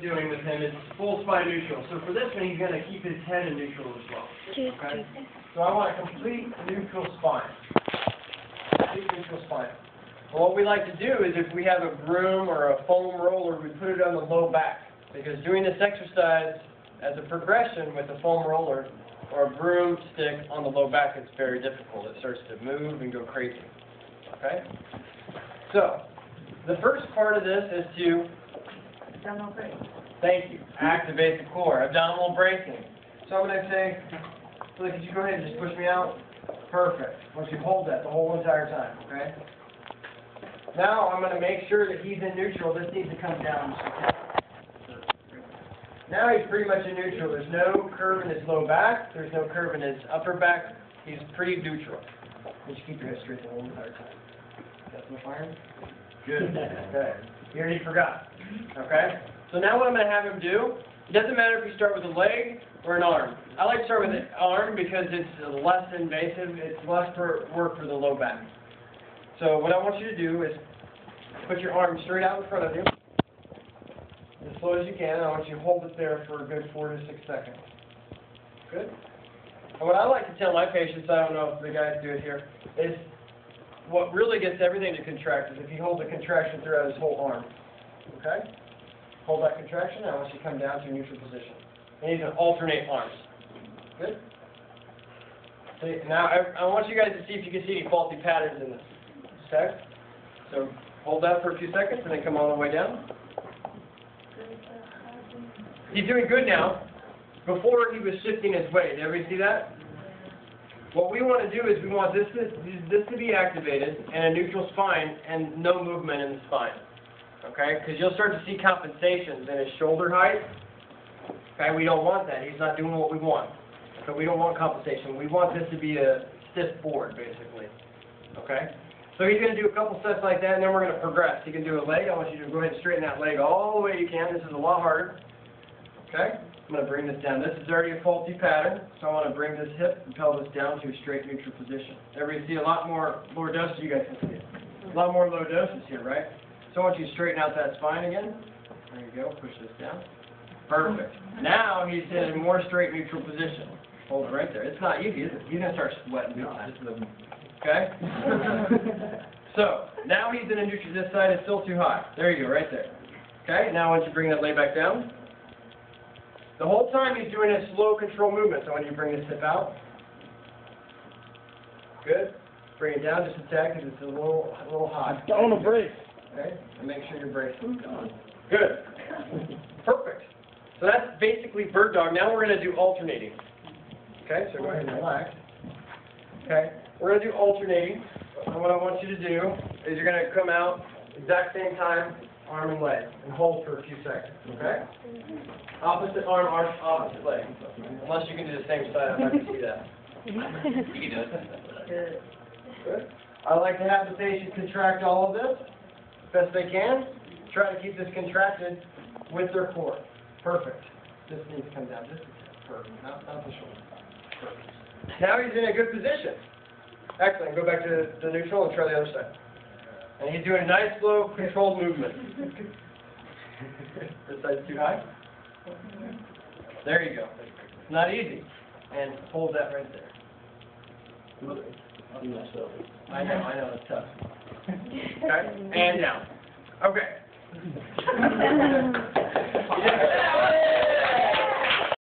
doing with him is full spine neutral. So for this one, he's going to keep his head in neutral as well. Okay? So I want a complete neutral spine. Complete neutral spine. Well, what we like to do is if we have a broom or a foam roller, we put it on the low back. Because doing this exercise as a progression with a foam roller or a broomstick on the low back, it's very difficult. It starts to move and go crazy. Okay? So, the first part of this is to, thank you, activate the core, abdominal bracing. So I'm going to say, Lily, could you go ahead and just push me out? Perfect. I want you to hold that the whole entire time, okay? Now I'm going to make sure that he's in neutral. This needs to come down. Now he's pretty much in neutral. There's no curve in his low back. There's no curve in his upper back. He's pretty neutral. You should keep your head straight the whole entire time. Got some fire? Good. Okay. You already forgot. Okay? So now what I'm going to have him do, it doesn't matter if you start with a leg or an arm. I like to start with an arm because it's less invasive. It's less work for the low back. So what I want you to do is put your arm straight out in front of you, as slow as you can. I want you to hold it there for a good 4 to 6 seconds. Good? And what I like to tell my patients, I don't know if the guys do it here, is what really gets everything to contract is if you hold the contraction throughout his whole arm. Okay? Hold that contraction. I want you to come down to a neutral position. And you can alternate arms. Good? See, now I want you guys to see if you can see any faulty patterns in this. Okay? So hold that for a few seconds and then come all the way down. He's doing good now. Before he was shifting his weight. Did everybody see that? What we want to do is we want this to be activated and a neutral spine and no movement in the spine. Okay? Because you'll start to see compensations in his shoulder height. Okay? We don't want that. He's not doing what we want. So we don't want compensation. We want this to be a stiff board, basically. Okay? So he's going to do a couple sets like that, and then we're going to progress. He can do a leg. I want you to go ahead and straighten that leg all the way you can. This is a lot harder. Okay? I'm going to bring this down. This is already a faulty pattern, so I want to bring this hip and pelvis down to a straight neutral position. Everybody see a lot more lower doses? You guys can see it. A lot more low doses here, right? So I want you to straighten out that spine again. There you go. Push this down. Perfect. Now he's in a more straight neutral position. Hold it right there. It's not easy, is it? You're going to start sweating. Okay? So, now he's in a neutral. This side is still too high. There you go, right there. Okay? Now I want you to bring that leg back down. The whole time he's doing a slow control movement. So I want you to bring this hip out. Good. Bring it down just a tad because it's a little high. On a brace. Okay? And make sure your brace is on. Good. Perfect. So that's basically bird dog. Now we're going to do alternating. Okay? So go ahead and relax. Okay? We're going to do alternating. And what I want you to do is you're going to come out exact same time, arm and leg, and hold for a few seconds. Okay? Opposite arm, opposite leg. Unless you can do the same side, I'd like to see that. You can do it. Good. I like to have the patient contract all of this best they can. Try to keep this contracted with their core. Perfect. This needs to come down. This is perfect. Not the shoulder. Perfect. Now he's in a good position. Excellent. Go back to the neutral and try the other side. And he's doing a nice, slow, controlled movement. This side's too high. There you go. It's not easy. And hold that right there. I know, it's tough. Okay? And down. Okay.